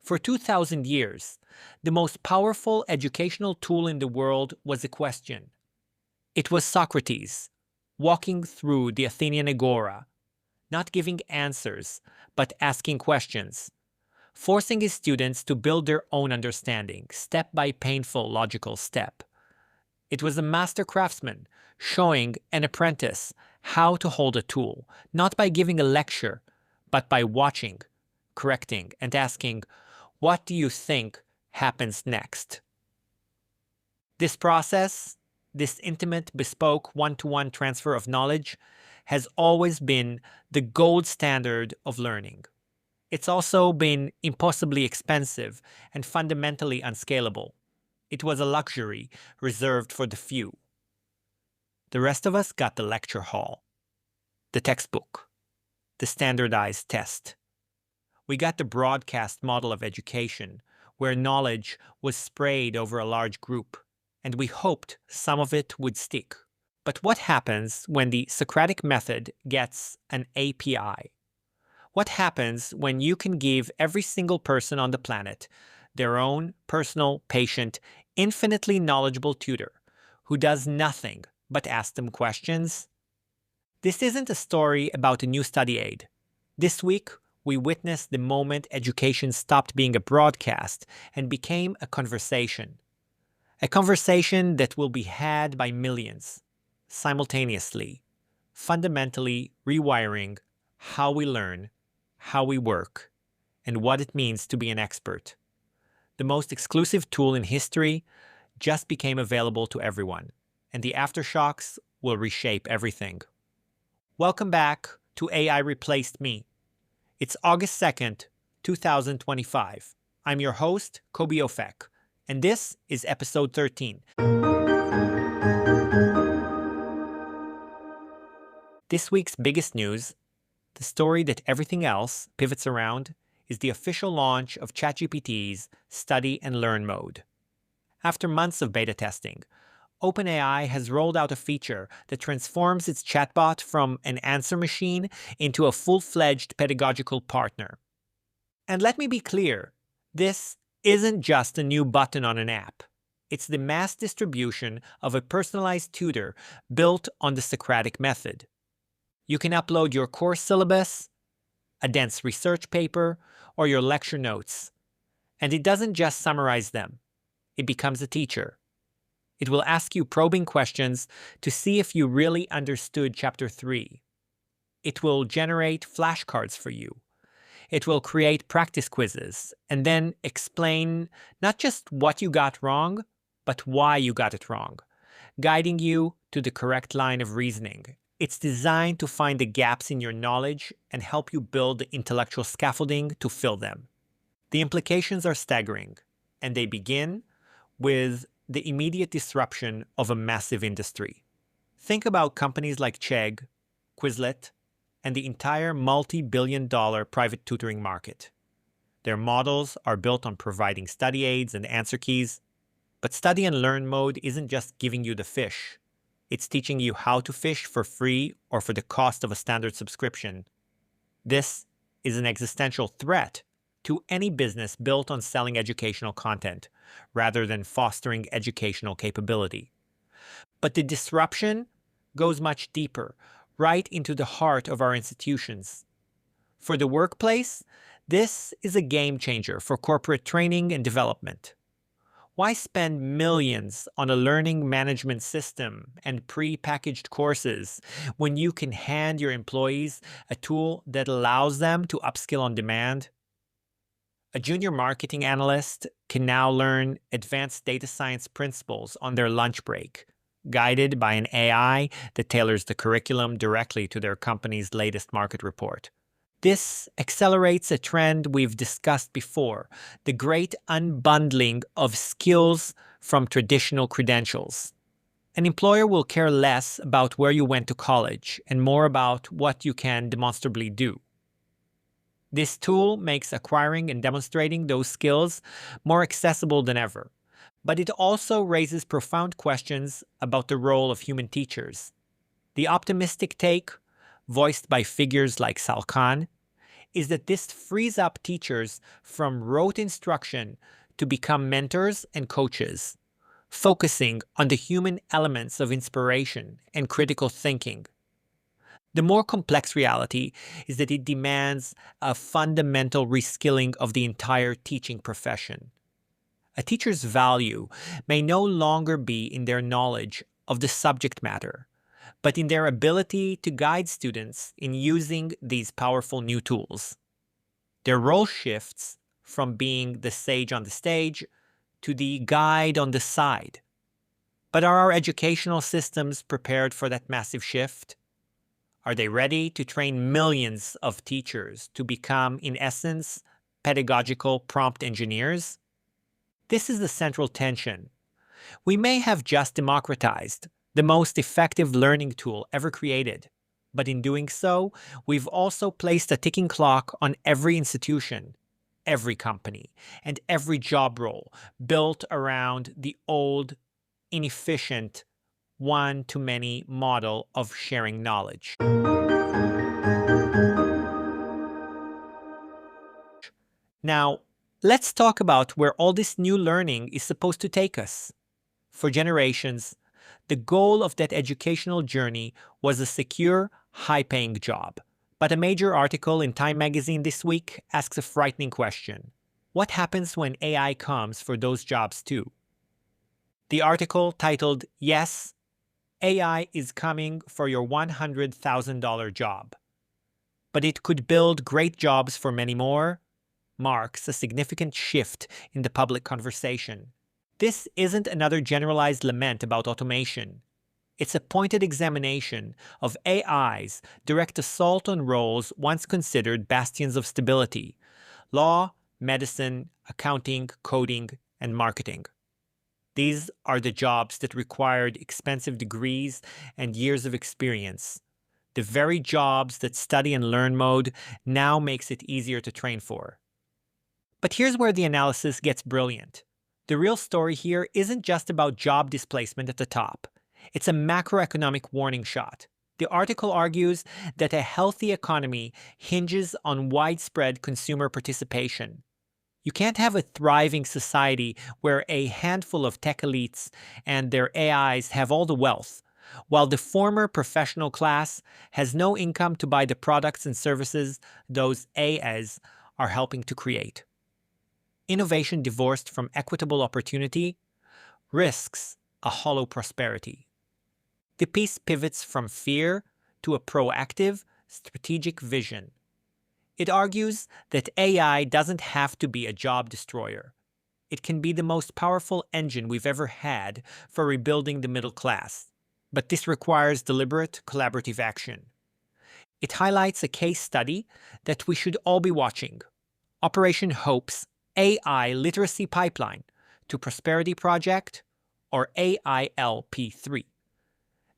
For 2,000 years, the most powerful educational tool in the world was a question. It was Socrates, walking through the Athenian agora, not giving answers, but asking questions, forcing his students to build their own understanding, step by painful logical step. It was a master craftsman showing an apprentice how to hold a tool, not by giving a lecture, but by watching, correcting, and asking, "What do you think happens next?" This process, this intimate, bespoke, one-to-one transfer of knowledge, has always been the gold standard of learning. It's also been impossibly expensive and fundamentally unscalable. It was a luxury reserved for the few. The rest of us got the lecture hall, the textbook, the standardized test. We got the broadcast model of education, where knowledge was sprayed over a large group, and we hoped some of it would stick. But what happens when the Socratic method gets an API? What happens when you can give every single person on the planet their own personal, patient, infinitely knowledgeable tutor who does nothing but ask them questions? This isn't a story about a new study aid. This week, we witnessed the moment education stopped being a broadcast and became a conversation. A conversation that will be had by millions, simultaneously, fundamentally rewiring how we learn, how we work, and what it means to be an expert. The most exclusive tool in history just became available to everyone, and the aftershocks will reshape everything. Welcome back to AI Replaced Me. It's August 2nd, 2025. I'm your host, Koby Ofek, and this is episode 13. This week's biggest news, the story that everything else pivots around, is the official launch of ChatGPT's Study and Learn mode. After months of beta testing, OpenAI has rolled out a feature that transforms its chatbot from an answer machine into a full-fledged pedagogical partner. And let me be clear, this isn't just a new button on an app. It's the mass distribution of a personalized tutor built on the Socratic method. You can upload your course syllabus, a dense research paper, or your lecture notes. And it doesn't just summarize them. It becomes a teacher. It will ask you probing questions to see if you really understood Chapter 3. It will generate flashcards for you. It will create practice quizzes and then explain not just what you got wrong, but why you got it wrong, guiding you to the correct line of reasoning. It's designed to find the gaps in your knowledge and help you build the intellectual scaffolding to fill them. The implications are staggering, and they begin with the immediate disruption of a massive industry. Think about companies like Chegg, Quizlet, and the entire multi-billion-dollar private tutoring market. Their models are built on providing study aids and answer keys, but Study and Learn mode isn't just giving you the fish. It's teaching you how to fish for free or for the cost of a standard subscription. This is an existential threat to any business built on selling educational content, rather than fostering educational capability. But the disruption goes much deeper, right into the heart of our institutions. For the workplace, this is a game changer for corporate training and development. Why spend millions on a learning management system and pre-packaged courses when you can hand your employees a tool that allows them to upskill on demand? A junior marketing analyst can now learn advanced data science principles on their lunch break, guided by an AI that tailors the curriculum directly to their company's latest market report. This accelerates a trend we've discussed before, the great unbundling of skills from traditional credentials. An employer will care less about where you went to college and more about what you can demonstrably do. This tool makes acquiring and demonstrating those skills more accessible than ever, but it also raises profound questions about the role of human teachers. The optimistic take, voiced by figures like Sal Khan, is that this frees up teachers from rote instruction to become mentors and coaches, focusing on the human elements of inspiration and critical thinking. The more complex reality is that it demands a fundamental reskilling of the entire teaching profession. A teacher's value may no longer be in their knowledge of the subject matter, but in their ability to guide students in using these powerful new tools. Their role shifts from being the sage on the stage to the guide on the side. But are our educational systems prepared for that massive shift? Are they ready to train millions of teachers to become, in essence, pedagogical prompt engineers? This is the central tension. We may have just democratized the most effective learning tool ever created, but in doing so, we've also placed a ticking clock on every institution, every company, and every job role built around the old, inefficient, one-to-many model of sharing knowledge. Now, let's talk about where all this new learning is supposed to take us. For generations, the goal of that educational journey was a secure, high-paying job. But a major article in Time magazine this week asks a frightening question. What happens when AI comes for those jobs too? The article, titled, "Yes, AI is coming for your $100,000 job, but it could build great jobs for many more," marks a significant shift in the public conversation. This isn't another generalized lament about automation. It's a pointed examination of AI's direct assault on roles once considered bastions of stability: law, medicine, accounting, coding, and marketing. These are the jobs that required expensive degrees and years of experience. The very jobs that study and learn mode now makes it easier to train for. But here's where the analysis gets brilliant. The real story here isn't just about job displacement at the top. It's a macroeconomic warning shot. The article argues that a healthy economy hinges on widespread consumer participation. You can't have a thriving society where a handful of tech elites and their AIs have all the wealth, while the former professional class has no income to buy the products and services those AIs are helping to create. Innovation divorced from equitable opportunity risks a hollow prosperity. The piece pivots from fear to a proactive, strategic vision. It argues that AI doesn't have to be a job destroyer. It can be the most powerful engine we've ever had for rebuilding the middle class. But this requires deliberate, collaborative action. It highlights a case study that we should all be watching: Operation Hope's AI Literacy Pipeline to Prosperity Project, or AILP3.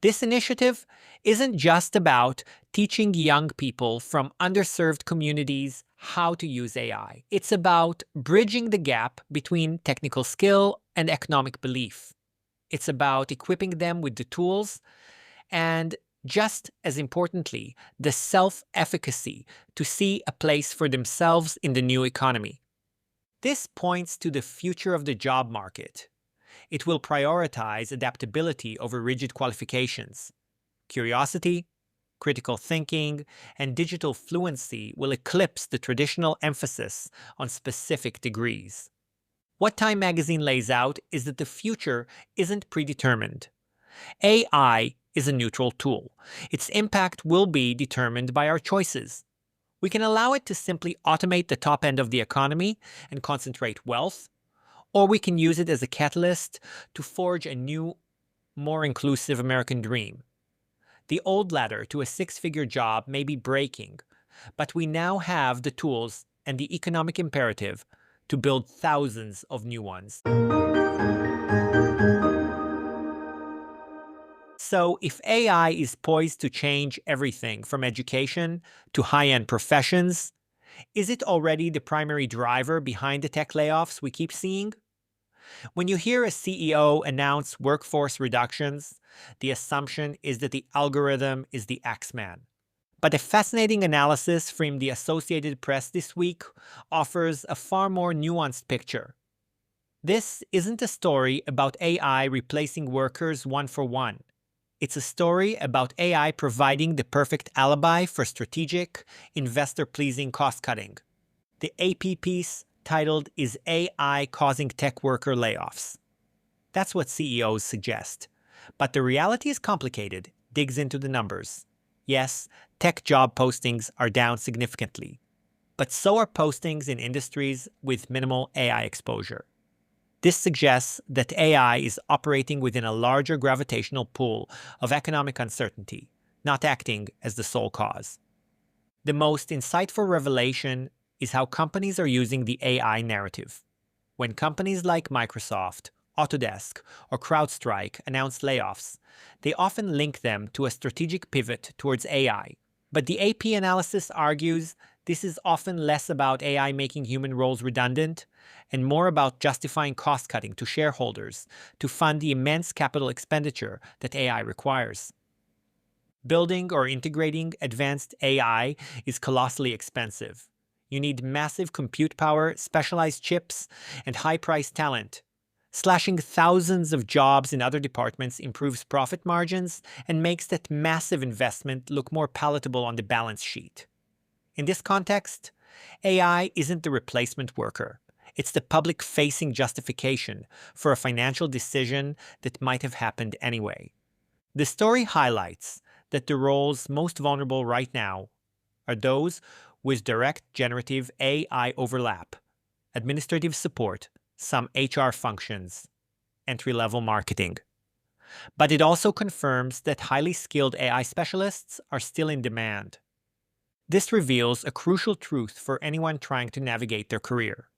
This initiative isn't just about teaching young people from underserved communities how to use AI. It's about bridging the gap between technical skill and economic belief. It's about equipping them with the tools and, just as importantly, the self-efficacy to see a place for themselves in the new economy. This points to the future of the job market. It will prioritize adaptability over rigid qualifications. Curiosity, critical thinking, and digital fluency will eclipse the traditional emphasis on specific degrees. What Time magazine lays out is that the future isn't predetermined. AI is a neutral tool. Its impact will be determined by our choices. We can allow it to simply automate the top end of the economy and concentrate wealth, or we can use it as a catalyst to forge a new, more inclusive American dream. The old ladder to a six-figure job may be breaking, but we now have the tools and the economic imperative to build thousands of new ones. So, if AI is poised to change everything from education to high-end professions, is it already the primary driver behind the tech layoffs we keep seeing? When you hear a CEO announce workforce reductions, the assumption is that the algorithm is the Axeman. But a fascinating analysis from the Associated Press this week offers a far more nuanced picture. This isn't a story about AI replacing workers one for one. It's a story about AI providing the perfect alibi for strategic, investor-pleasing cost-cutting. The AP piece titled "Is AI Causing Tech Worker Layoffs?" That's what CEOs suggest. But the reality is complicated, digs into the numbers. Yes, tech job postings are down significantly, but so are postings in industries with minimal AI exposure. This suggests that AI is operating within a larger gravitational pull of economic uncertainty, not acting as the sole cause. The most insightful revelation is how companies are using the AI narrative. When companies like Microsoft, Autodesk, or CrowdStrike announce layoffs, they often link them to a strategic pivot towards AI. But the AP analysis argues this is often less about AI making human roles redundant and more about justifying cost-cutting to shareholders to fund the immense capital expenditure that AI requires. Building or integrating advanced AI is colossally expensive. You need massive compute power, specialized chips, and high-priced talent. Slashing thousands of jobs in other departments improves profit margins and makes that massive investment look more palatable on the balance sheet. In this context, AI isn't the replacement worker. It's the public-facing justification for a financial decision that might have happened anyway. The story highlights that the roles most vulnerable right now are those with direct generative AI overlap, administrative support, some HR functions, entry-level marketing. But it also confirms that highly skilled AI specialists are still in demand. This reveals a crucial truth for anyone trying to navigate their career.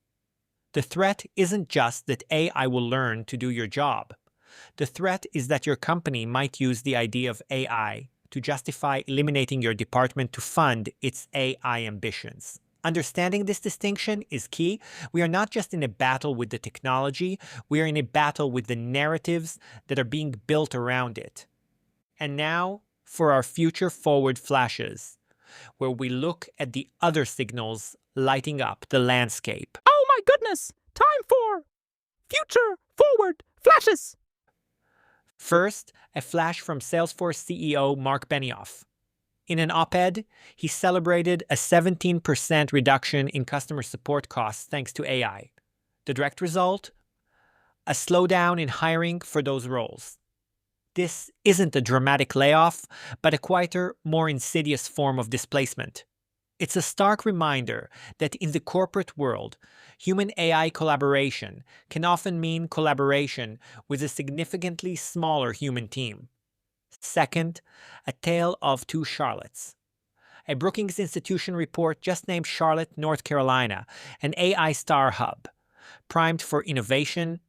The threat isn't just that AI will learn to do your job. The threat is that your company might use the idea of AI to justify eliminating your department to fund its AI ambitions. Understanding this distinction is key. We are not just in a battle with the technology, we are in a battle with the narratives that are being built around it. And now, for our future-forward flashes, where we look at the other signals lighting up the landscape. Oh my goodness! Time for future-forward flashes! First, a flash from Salesforce CEO Mark Benioff. In an op-ed, he celebrated a 17% reduction in customer support costs thanks to AI. The direct result? A slowdown in hiring for those roles. This isn't a dramatic layoff, but a quieter, more insidious form of displacement. It's a stark reminder that in the corporate world, human-AI collaboration can often mean collaboration with a significantly smaller human team. Second, a tale of two Charlottes. A Brookings Institution report just named Charlotte, North Carolina, an AI star hub, primed for innovation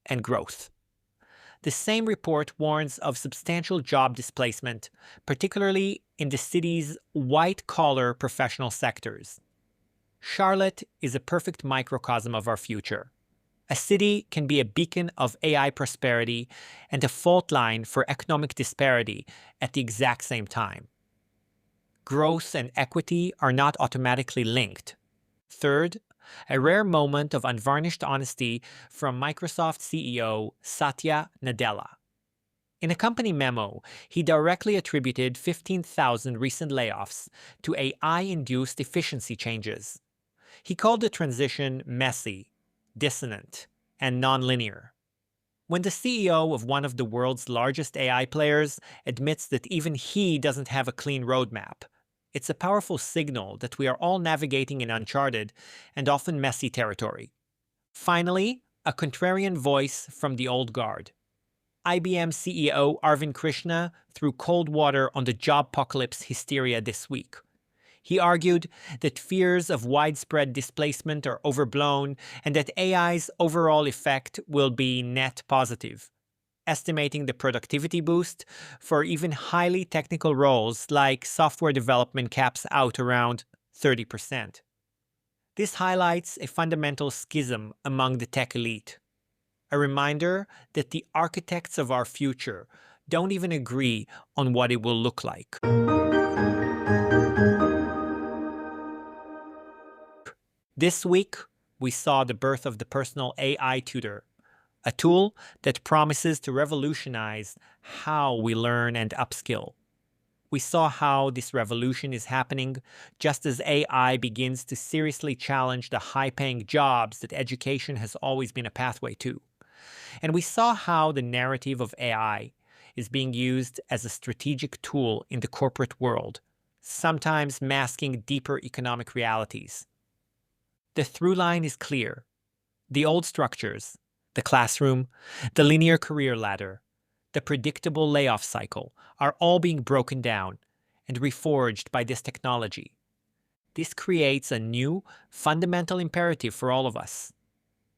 and growth. The same report warns of substantial job displacement, particularly in the city's white-collar professional sectors. Charlotte is a perfect microcosm of our future. A city can be a beacon of AI prosperity and a fault line for economic disparity at the exact same time. Growth and equity are not automatically linked. Third, a rare moment of unvarnished honesty from Microsoft CEO Satya Nadella. In a company memo, he directly attributed 15,000 recent layoffs to AI-induced efficiency changes. He called the transition messy, dissonant, and nonlinear. When the CEO of one of the world's largest AI players admits that even he doesn't have a clean roadmap, it's a powerful signal that we are all navigating in uncharted and often messy territory. Finally, a contrarian voice from the old guard. IBM CEO Arvind Krishna threw cold water on the jobpocalypse hysteria this week. He argued that fears of widespread displacement are overblown and that AI's overall effect will be net positive, estimating the productivity boost for even highly technical roles like software development caps out around 30%. This highlights a fundamental schism among the tech elite, a reminder that the architects of our future don't even agree on what it will look like. This week, we saw the birth of the personal AI tutor, a tool that promises to revolutionize how we learn and upskill. We saw how this revolution is happening just as AI begins to seriously challenge the high paying jobs that education has always been a pathway to. And we saw how the narrative of AI is being used as a strategic tool in the corporate world, sometimes masking deeper economic realities. The through line is clear. The old structures, the classroom, the linear career ladder, the predictable layoff cycle are all being broken down and reforged by this technology. This creates a new, fundamental imperative for all of us.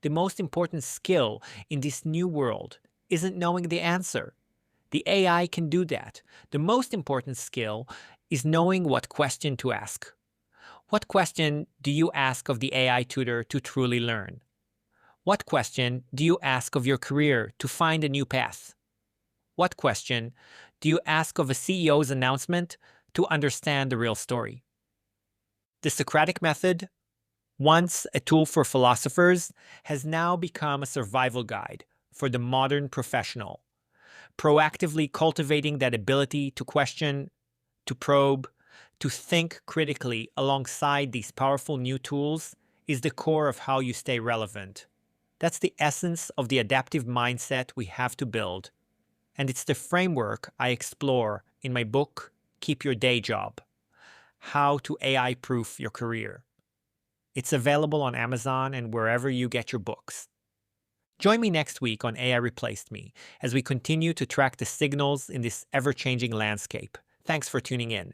The most important skill in this new world isn't knowing the answer. The AI can do that. The most important skill is knowing what question to ask. What question do you ask of the AI tutor to truly learn? What question do you ask of your career to find a new path? What question do you ask of a CEO's announcement to understand the real story? The Socratic method, once a tool for philosophers, has now become a survival guide for the modern professional, proactively cultivating that ability to question, to probe, to think critically alongside these powerful new tools is the core of how you stay relevant. That's the essence of the adaptive mindset we have to build. And it's the framework I explore in my book, Keep Your Day Job: How to AI-Proof Your Career. It's available on Amazon and wherever you get your books. Join me next week on AI Replaced Me as we continue to track the signals in this ever-changing landscape. Thanks for tuning in.